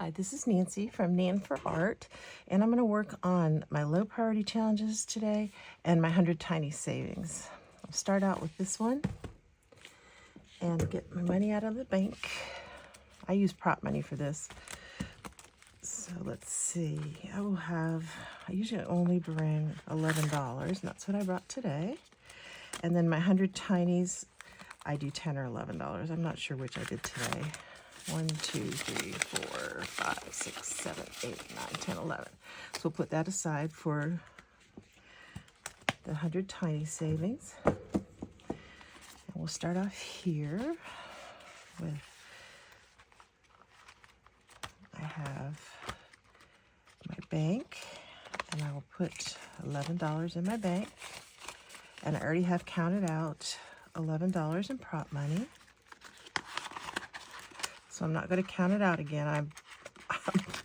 Hi, this is Nancy from Nan for Art, and I'm going to work on my low priority challenges today and my 100 tiny savings. I'll start out with this one and get my money out of the bank. I use prop money for this. So let's see, I usually only bring $11, and that's what I brought today. And then my 100 tinies, I do $10 or $11. I'm not sure which I did today. 1, 2, 3, 4, 5, 6, 7, 8, 9, 10, 11. So we'll put that aside for the 100 tiny savings. And we'll start off here with, I have my bank, and I will put $11 in my bank. And I already have counted out $11 in prop money. So I'm not going to count it out again. I'm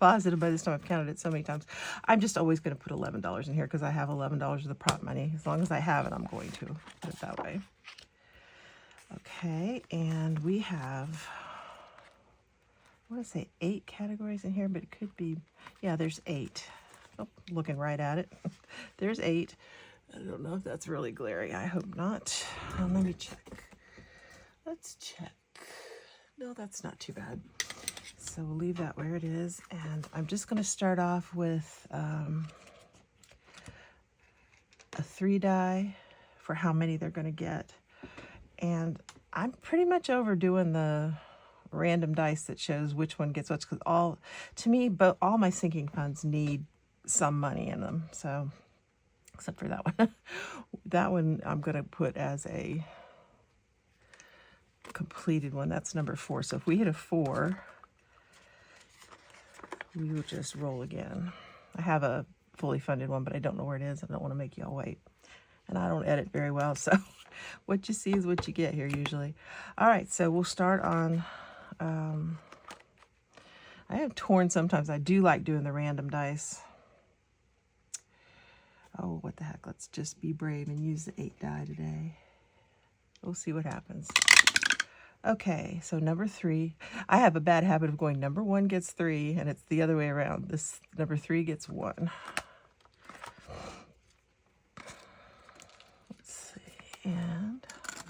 positive by this time I've counted it so many times. I'm just always going to put $11 in here because I have $11 of the prop money. As long as I have it, I'm going to put it that way. Okay, and we have, I want to say 8 categories in here, but it could be, yeah, there's 8. Oh, looking right at it. There's 8. I don't know if that's really glaring. I hope not. Let me check. Let's check. No, that's not too bad. So we'll leave that where it is. And I'm just going to start off with a 3 die for how many they're going to get. And I'm pretty much overdoing the random dice that shows which one gets which, because all my sinking funds need some money in them. So, except for that one. That one I'm going to put as a completed one. That's number 4. So if we hit a 4, we will just roll again. I have a fully funded one, but I don't know where it is. I don't want to make y'all wait. And I don't edit very well, so what you see is what you get here usually. All right, so we'll start on, I have torn sometimes. I do like doing the random dice. Oh, what the heck. Let's just be brave and use the 8 die today. We'll see what happens. Okay, so number 3. I have a bad habit of going number 1 gets 3, and it's the other way around. This number 3 gets 1. Let's see, and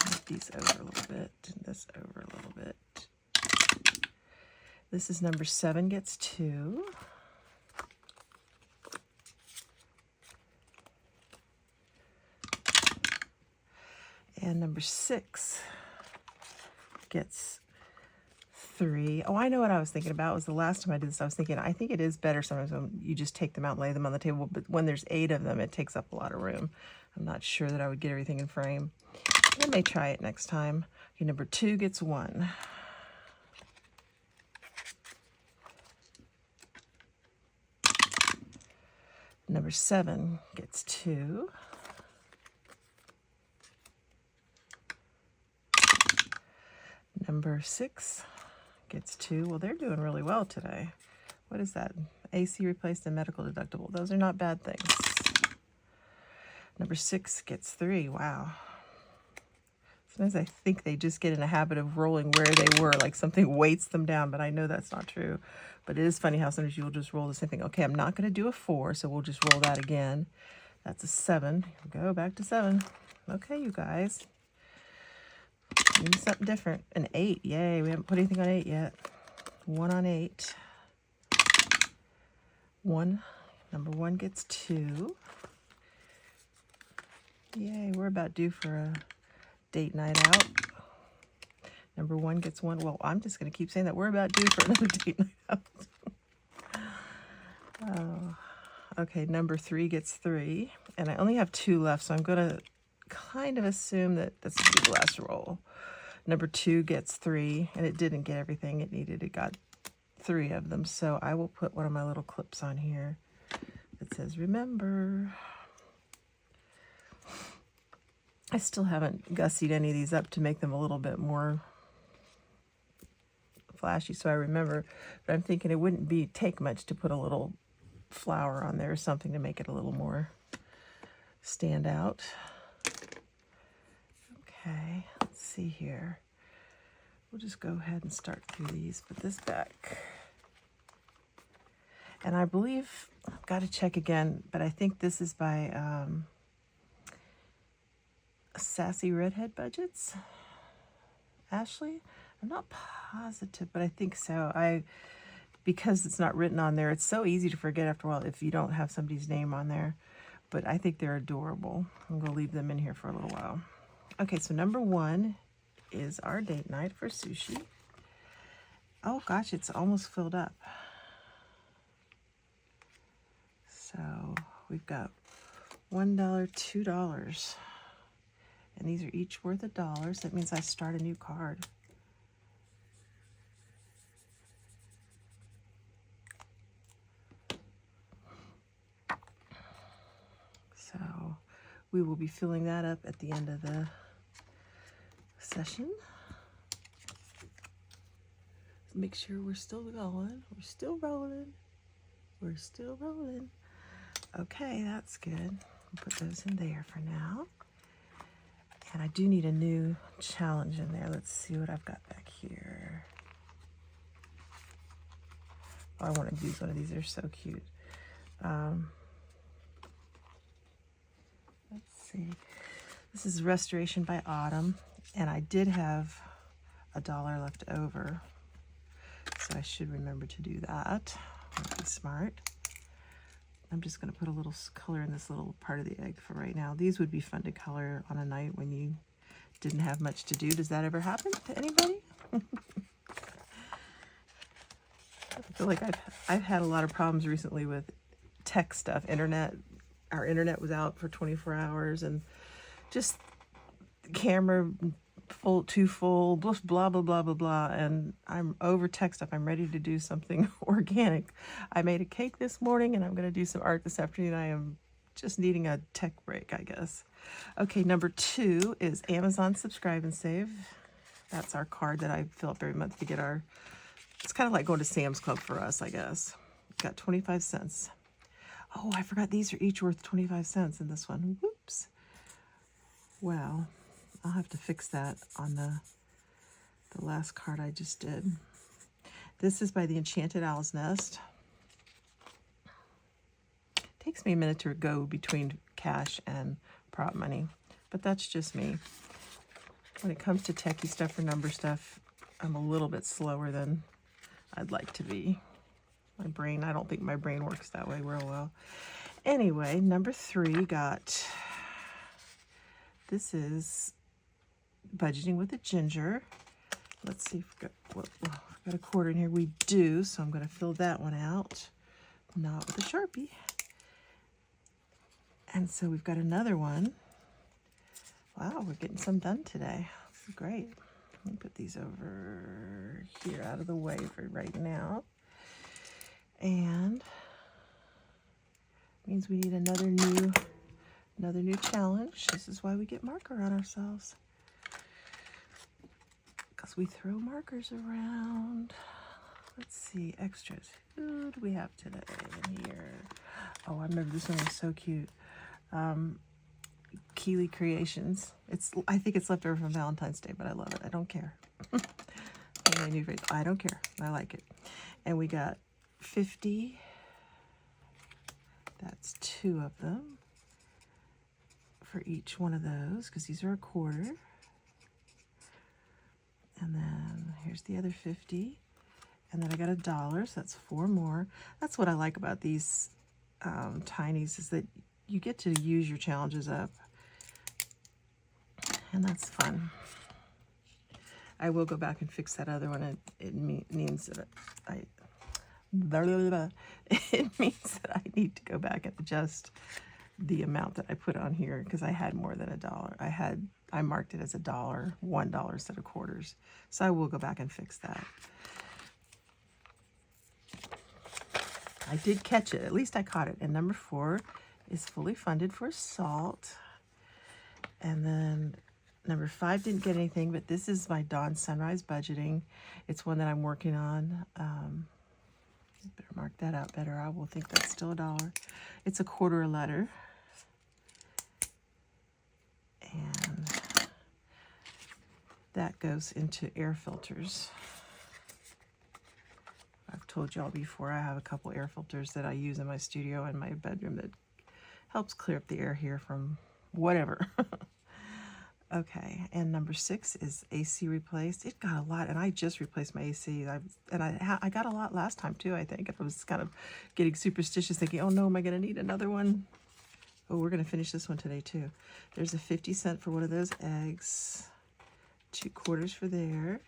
move these over a little bit, and this over a little bit. This is number 7 gets 2. And number 6 gets 3. Oh, I know what I was thinking about. It was the last time I did this. I was thinking, I think it is better sometimes when you just take them out and lay them on the table. But when there's 8 of them, it takes up a lot of room. I'm not sure that I would get everything in frame. I may try it next time. Okay, number 2 gets 1. Number 7 gets 2. Number 6 gets 2. Well, they're doing really well today. What is that? AC replaced and medical deductible. Those are not bad things. Number 6 gets 3. Wow. Sometimes I think they just get in a habit of rolling where they were, like something weights them down, but I know that's not true. But it is funny how sometimes you'll just roll the same thing. Okay, I'm not going to do a 4, so we'll just roll that again. That's a 7. Here we go, back to 7. Okay, you guys. Maybe something different. An 8. Yay, we haven't put anything on 8 yet. 1 on 8. 1. Number 1 gets 2. Yay, we're about due for a date night out. Number 1 gets 1. Well, I'm just going to keep saying that. We're about due for another date night out. Oh, okay, number 3 gets 3. And I only have 2 left, so I'm going to kind of assume that this will be the last roll. Number 2 gets 3, and it didn't get everything it needed. It got 3 of them, so I will put one of my little clips on here that says, remember. I still haven't gussied any of these up to make them a little bit more flashy, so I remember. But I'm thinking it wouldn't take much to put a little flower on there or something to make it a little more stand out. Okay, let's see here. We'll just go ahead and start through these. Put this back. And I believe, I've got to check again, but I think this is by Sassy Redhead Budgets. Ashley? I'm not positive, but I think so. Because it's not written on there, it's so easy to forget after a while if you don't have somebody's name on there. But I think they're adorable. I'm going to leave them in here for a little while. Okay, so number 1 is our date night for sushi. Oh gosh, it's almost filled up. So we've got $1, $2. And these are each worth $1. So that means I start a new card. So we will be filling that up at the end of the session. Make sure we're still going. We're still rolling. We're still rolling. Okay, that's good. I'll put those in there for now. And I do need a new challenge in there. Let's see what I've got back here. Oh, I want to use one of these. They're so cute. Let's see. This is Restoration by Autumn. And I did have $1 left over. So I should remember to do that. Be smart. I'm just going to put a little color in this little part of the egg for right now. These would be fun to color on a night when you didn't have much to do. Does that ever happen to anybody? I feel like I've had a lot of problems recently with tech stuff. Our internet was out for 24 hours and just the camera too full, blah, blah, blah, blah, blah. And I'm over tech stuff. I'm ready to do something organic. I made a cake this morning and I'm going to do some art this afternoon. I am just needing a tech break, I guess. Okay, number 2 is Amazon Subscribe and Save. That's our card that I fill up every month to get our, it's kind of like going to Sam's Club for us, I guess. Got 25 cents. Oh, I forgot these are each worth 25 cents in this one. Whoops. Well, I'll have to fix that on the last card I just did. This is by the Enchanted Owl's Nest. Takes me a minute to go between cash and prop money, but that's just me. When it comes to techie stuff or number stuff, I'm a little bit slower than I'd like to be. My brain, I don't think my brain works that way real well. Anyway, number 3 got, this is Budgeting with a Ginger. Let's see if we've got a quarter in here. We do, so I'm going to fill that one out. Not with a Sharpie. And so we've got another one. Wow, we're getting some done today. This is great. Let me put these over here out of the way for right now. And means we need another new challenge. This is why we get marker on ourselves. Because we throw markers around. Let's see, extras. Who do we have today in here? Oh, I remember this one was so cute. Keeley Creations. I think it's left over from Valentine's Day, but I love it. I don't care. I don't care. I like it. And we got 50. That's 2 of them for each one of those, because these are a quarter. And then here's the other 50. And then I got $1, so that's 4 more. That's what I like about these Tinies, is that you get to use your challenges up. And that's fun. I will go back and fix that other one. It means that it means that I need to go back and adjust the amount that I put on here, because I had more than $1. I marked it as $1 instead of quarters. So I will go back and fix that. I did catch it. At least I caught it. And number 4 is Fully Funded for Salt. And then number 5 didn't get anything, but this is my Dawn Sunrise Budgeting. It's one that I'm working on. Better mark that out better. I will think that's still $1. It's a quarter letter. And that goes into air filters. I've told y'all before, I have a couple air filters that I use in my studio and my bedroom that helps clear up the air here from whatever. Okay, and number 6 is AC replaced. It got a lot, and I just replaced my AC. I got a lot last time too, I think. I was kind of getting superstitious, thinking, oh no, am I going to need another one? Oh, we're going to finish this one today too. There's a 50-cent for one of those eggs. 2 quarters for there.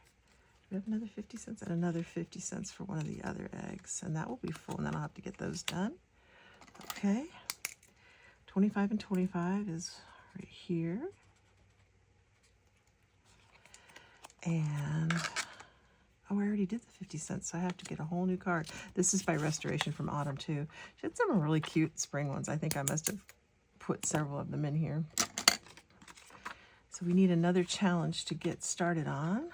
We have another 50 cents and another 50 cents for one of the other eggs. And that will be full, and then I'll have to get those done. Okay. 25 and 25 is right here. And, oh, I already did the 50 cents, so I have to get a whole new card. This is by Restoration from Autumn, too. She had some really cute spring ones. I think I must have put several of them in here. So we need another challenge to get started on.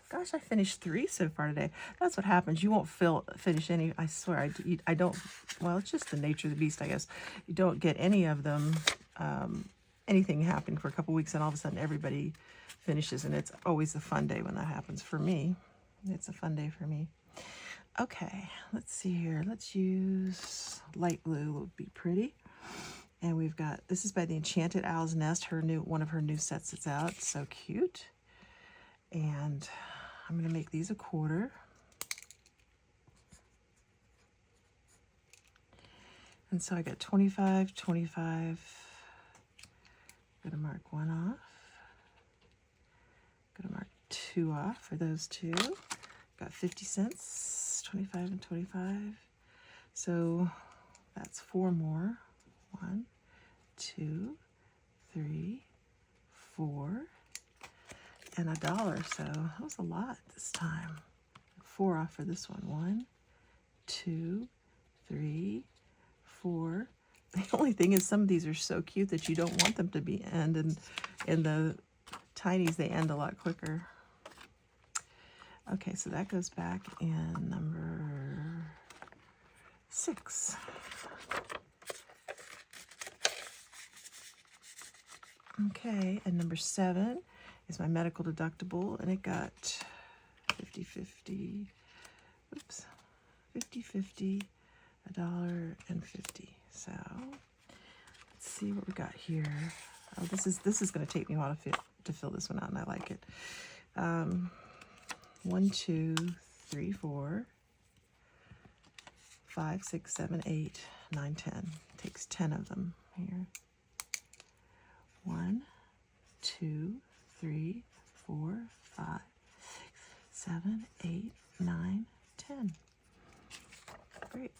Gosh, I finished 3 so far today. That's what happens. You won't finish any. I swear, I don't. Well, it's just the nature of the beast, I guess. You don't get any of them, anything happening for a couple weeks, and all of a sudden everybody finishes, and it's always a fun day when that happens for me. It's a fun day for me. Okay, let's see here. Let's use light blue. Would be pretty. And we've got, this is by the Enchanted Owl's Nest, one of her new sets that's out. So cute. And I'm going to make these a quarter. And so I got 25, 25. I'm going to mark 1 off. Going to mark 2 off for those 2. Got 50 cents, 25 and 25. So that's 4 more. 1, 2, 3, 4, and $1. So that was a lot this time. 4 off for this one. 1, 2, 3, 4. The only thing is some of these are so cute that you don't want them to be end, and in the Tinies they end a lot quicker. Okay, so that goes back in number 6. Okay, and number 7 is my medical deductible, and it got 50-50, oops, 50-50, $1.50. So let's see what we got here. Oh, this is going to take me a while to fill this one out, and I like it. 1, 2, 3, 4, 5, 6, 7, 8, 9, 10. Takes 10 of them here. 1, 2, 3, 4, 5, 6, 7, 8, 9, 10. Great.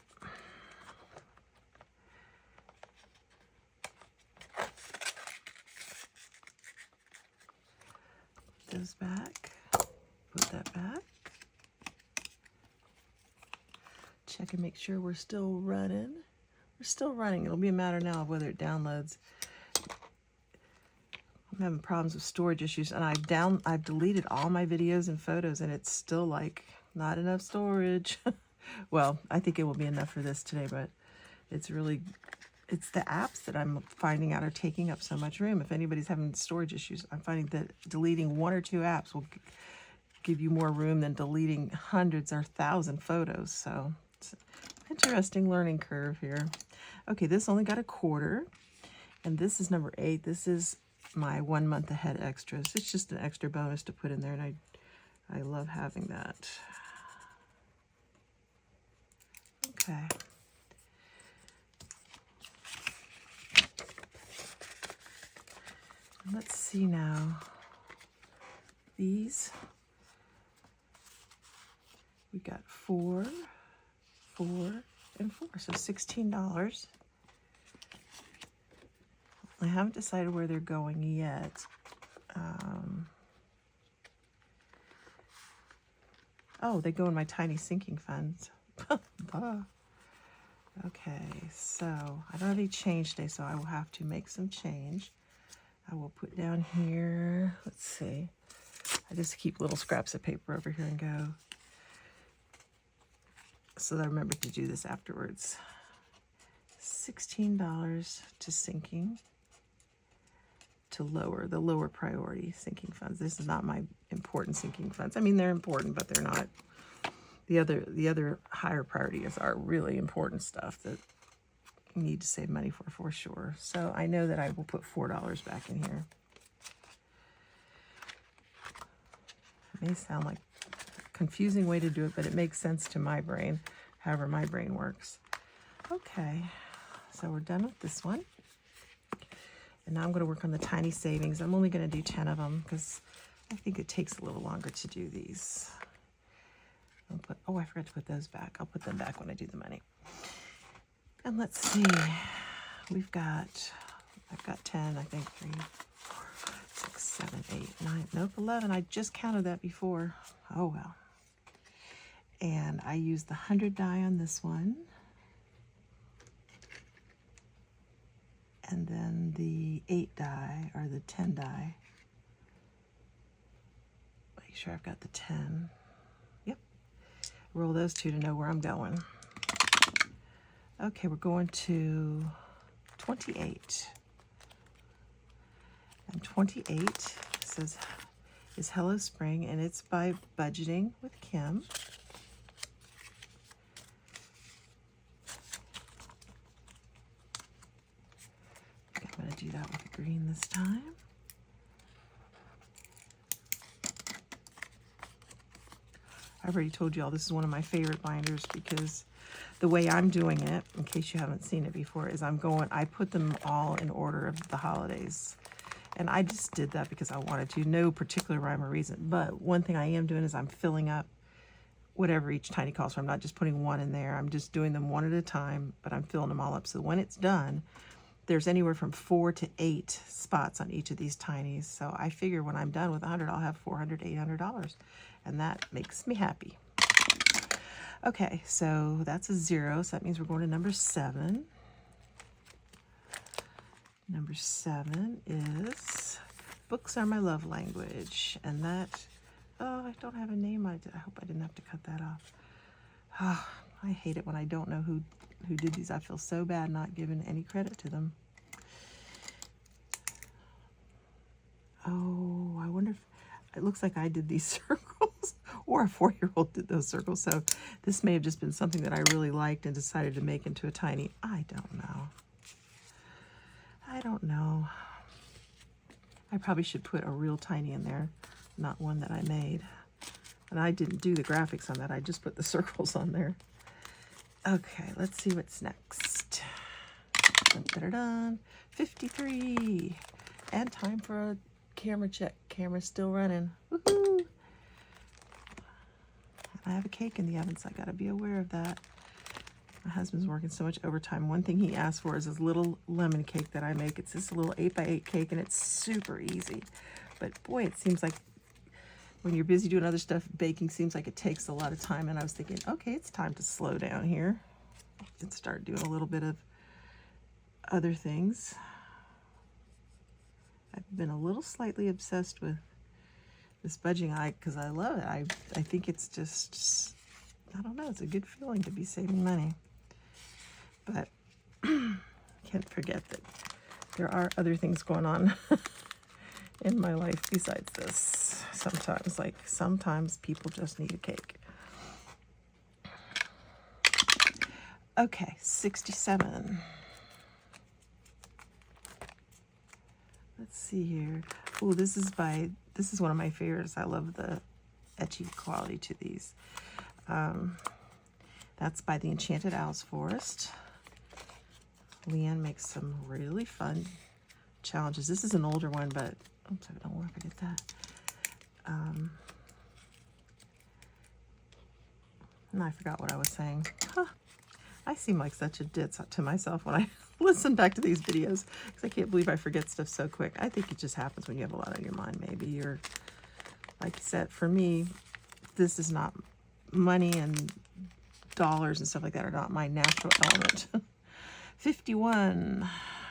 Put those back. Put that back. Check and make sure we're still running. We're still running. It'll be a matter now of whether it downloads. I'm having problems with storage issues, and I've deleted all my videos and photos, and it's still like not enough storage. Well, I think it will be enough for this today, but it's the apps that I'm finding out are taking up so much room. If anybody's having storage issues, I'm finding that deleting 1 or 2 apps will give you more room than deleting hundreds or 1,000 photos. So it's an interesting learning curve here. Okay, this only got a quarter, and this is number 8. This is my 1 month ahead extras. It's just an extra bonus to put in there, and I love having that. Okay. Let's see now. These, we got 4, 4, and 4, so $16. I haven't decided where they're going yet. Oh, they go in my tiny sinking funds. Okay, so I don't have any change today, so I will have to make some change. I will put down here, let's see. I just keep little scraps of paper over here and go, so that I remember to do this afterwards. $16 to sinking, to the lower priority sinking funds. This is not my important sinking funds. I mean, they're important, but they're not The other higher priority is our really important stuff that you need to save money for sure. So I know that I will put $4 back in here. It may sound like a confusing way to do it, but it makes sense to my brain, however my brain works. Okay, so we're done with this one. And now I'm going to work on the tiny savings. I'm only going to do 10 of them because I think it takes a little longer to do these. Oh, I forgot to put those back. I'll put them back when I do the money. And let's see. I've got 10, I think, 3, 4, 6, 7, 8, 9, nope, 11. I just counted that before. Oh, well. And I used the 100 die on this one. And then the 8 die, or the 10 die. Make sure I've got the 10. Yep. Roll those two to know where I'm going. Okay, we're going to 28. And 28 says, is Hello Spring, and it's by Budgeting with Kim. I'm going to do that with green this time. I've already told you all this is one of my favorite binders because the way I'm doing it, in case you haven't seen it before, is I put them all in order of the holidays. And I just did that because I wanted to, no particular rhyme or reason. But one thing I am doing is I'm filling up whatever each tiny calls for. I'm not just putting one in there. I'm just doing them one at a time, but I'm filling them all up. So when it's done, there's anywhere from 4 to 8 spots on each of these tinies. So I figure when I'm done with 100, I'll have $400, $800. And that makes me happy. Okay, so that's a 0. So that means we're going to number 7. Number 7 is Books Are My Love Language. And that, oh, I don't have a name. I hope I didn't have to cut that off. Oh, I hate it when I don't know who did these. I feel so bad not giving any credit to them. Oh, I wonder if it looks like I did these circles or a 4-year-old did those circles. So this may have just been something that I really liked and decided to make into a tiny. I don't know. I don't know. I probably should put a real tiny in there, not one that I made. And I didn't do the graphics on that. I just put the circles on there. Okay, let's see what's next. Dun, dun, dun, dun. 53. And time for a camera check. Camera's still running. Woohoo! I have a cake in the oven, so I gotta be aware of that. My husband's working so much overtime. One thing he asked for is this little lemon cake that I make. It's this little 8x8 cake, and it's super easy. But boy, it seems like when you're busy doing other stuff, baking seems like it takes a lot of time. And I was thinking, okay, it's time to slow down here and start doing a little bit of other things. I've been a little slightly obsessed with this budging eye because I love it. I think it's just, I don't know, it's a good feeling to be saving money. But can't forget that there are other things going on in my life besides this. Sometimes people just need a cake. Okay, 67. Let's see here. Oh, this is one of my favorites. I love the etchy quality to these. That's by the Enchanted Owls Forest. Leanne makes some really fun challenges. This is an older one, but oops, I don't want to forget that. And I forgot what I was saying. Huh. I seem like such a ditz to myself when I listen back to these videos because I can't believe I forget stuff so quick. I think it just happens when you have a lot on your mind, maybe. Or, like I said, for me, this is not money, and dollars and stuff like that are not my natural element. 51.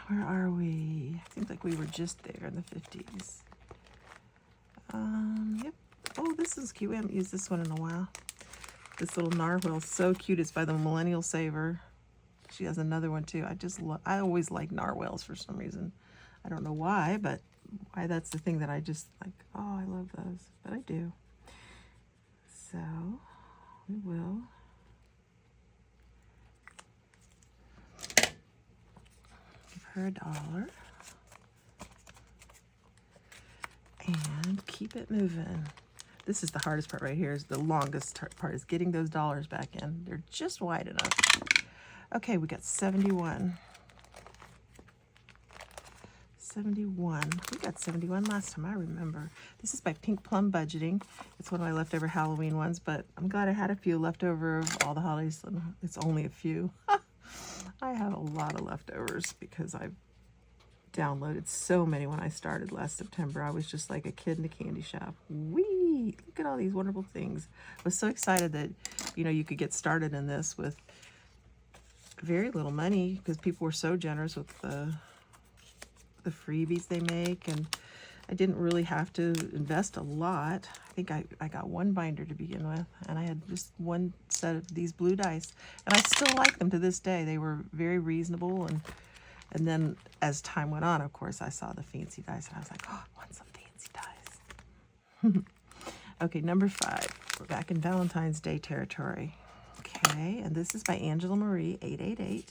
Where are we? I think like we were just there in the 50s. Yep. Oh, this is cute. We haven't used this one in a while. This little narwhal is so cute. It's by the Millennial Saver. She has another one too. I always like narwhals for some reason. I don't know why, but why that's the thing that I just like. Oh, I love those, but I do. So we will give her $1 and keep it moving. This is the hardest part right here, is the longest part, is getting those dollars back in. They're just wide enough. Okay, we got 71. 71. We got 71 last time, I remember. This is by Pink Plum Budgeting. It's one of my leftover Halloween ones, but I'm glad I had a few leftover of all the holidays. It's only a few. I have a lot of leftovers because I've downloaded so many when I started last September. I was just like a kid in a candy shop. Whee! Look at all these wonderful things. I was so excited that, you know, you could get started in this with very little money because people were so generous with the freebies they make, and I didn't really have to invest a lot. I think I got one binder to begin with, and I had just one set of these blue dice, and I still like them to this day. They were very reasonable, and then as time went on, of course, I saw the fancy dice, and I was like, oh, I want some fancy dice. Okay, number 5. We're back in Valentine's Day territory. Okay, and this is by Angela Marie, 888.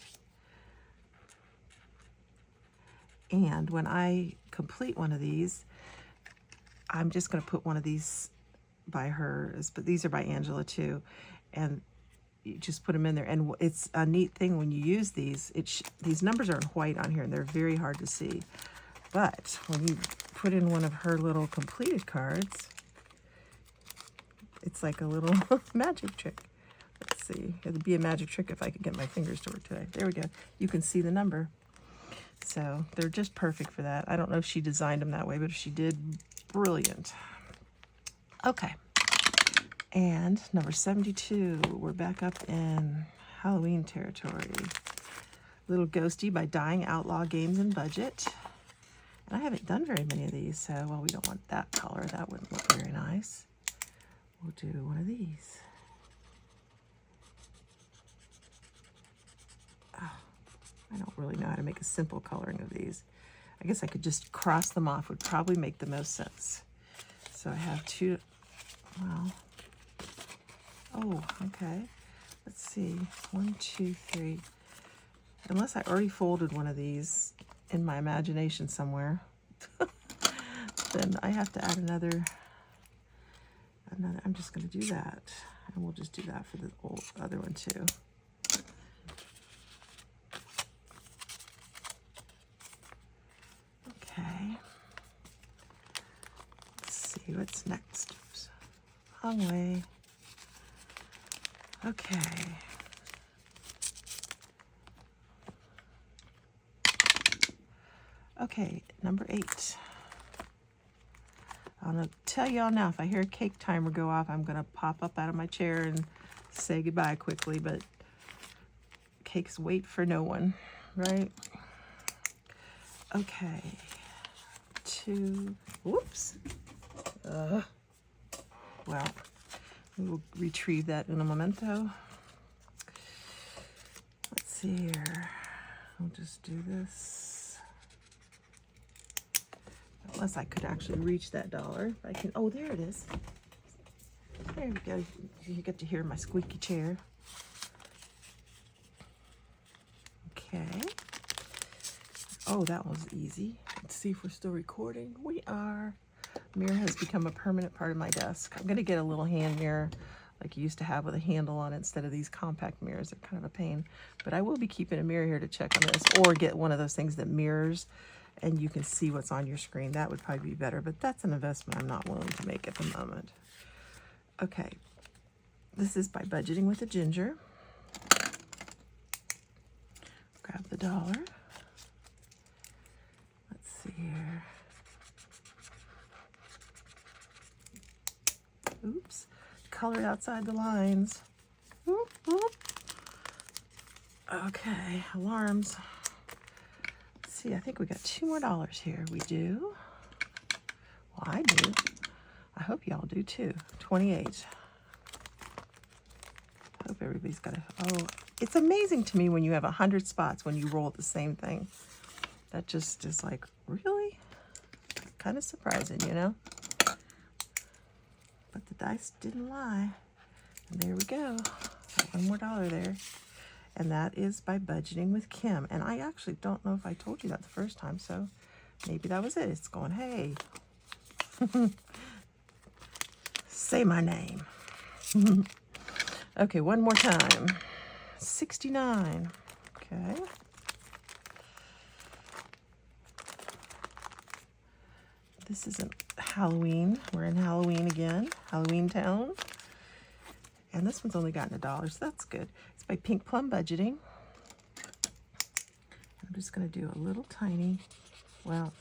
And when I complete one of these, I'm just going to put one of these by hers, but these are by Angela too. And you just put them in there. And it's a neat thing when you use these, these numbers are in white on here and they're very hard to see. But when you put in one of her little completed cards, it's like a little magic trick. Let's see. It would be a magic trick if I could get my fingers to work today. There we go. You can see the number. So they're just perfect for that. I don't know if she designed them that way, but if she did, brilliant. Okay. And number 72, we're back up in Halloween territory. Little Ghosty by Dying Outlaw Games and Budget. And I haven't done very many of these, so, well, we don't want that color. That wouldn't look very nice. We'll do one of these. I don't really know how to make a simple coloring of these. I guess I could just cross them off, would probably make the most sense. So I have 2, well, oh, okay. Let's see, 1, 2, 3. Unless I already folded one of these in my imagination somewhere, then I have to add another, I'm just gonna do that. And we'll just do that for the other one too. Okay, let's see what's next. Long way. Okay. Okay, number 8. I'm gonna tell y'all now, if I hear a cake timer go off, I'm gonna pop up out of my chair and say goodbye quickly, but cakes wait for no one, right? Okay. 2, whoops. Well, we will retrieve that in a momento. Let's see here. I'll just do this. Unless I could actually reach that $1. If I can, oh, there it is. There we go. You get to hear my squeaky chair. Okay. Oh, that was easy. Let's see if we're still recording. We are. Mirror has become a permanent part of my desk. I'm going to get a little hand mirror like you used to have with a handle on it instead of these compact mirrors. They're kind of a pain. But I will be keeping a mirror here to check on this, or get one of those things that mirrors and you can see what's on your screen. That would probably be better, but that's an investment I'm not willing to make at the moment. Okay. This is by Budgeting with a Ginger. Grab the $1. Let's see here. Oops. Color outside the lines. Whoop, whoop. Okay, alarms. Let's see, I think we got 2 more dollars here. We do. Well, I do. I hope y'all do too. 28. I hope everybody's got a, oh, it's amazing to me when you have 100 spots when you roll the same thing. That just is like, really? Kind of surprising, you know? But the dice didn't lie. There we go. Got one more dollar there. And that is by budgeting with Kim. And I actually don't know if I told you that the first time, so maybe that was it. It's going, hey, say my name. Okay, one more time. 69. Okay. This isn't Halloween. We're in Halloween again. Halloween Town. And this one's only gotten $1, so that's good. It's by Pink Plum Budgeting. I'm just going to do a little tiny, well,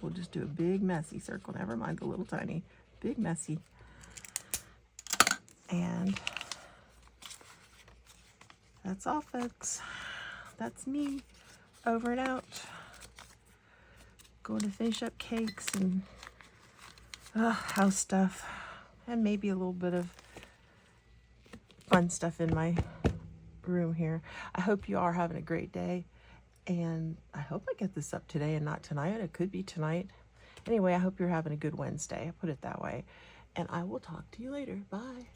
we'll just do a big messy circle. Never mind the little tiny, big messy. And that's all, folks. That's me. Over and out. Going to finish up cakes and house stuff. And maybe a little bit of fun stuff in my room here. I hope you are having a great day. And I hope I get this up today and not tonight. It could be tonight. Anyway, I hope you're having a good Wednesday. I put it that way. And I will talk to you later. Bye.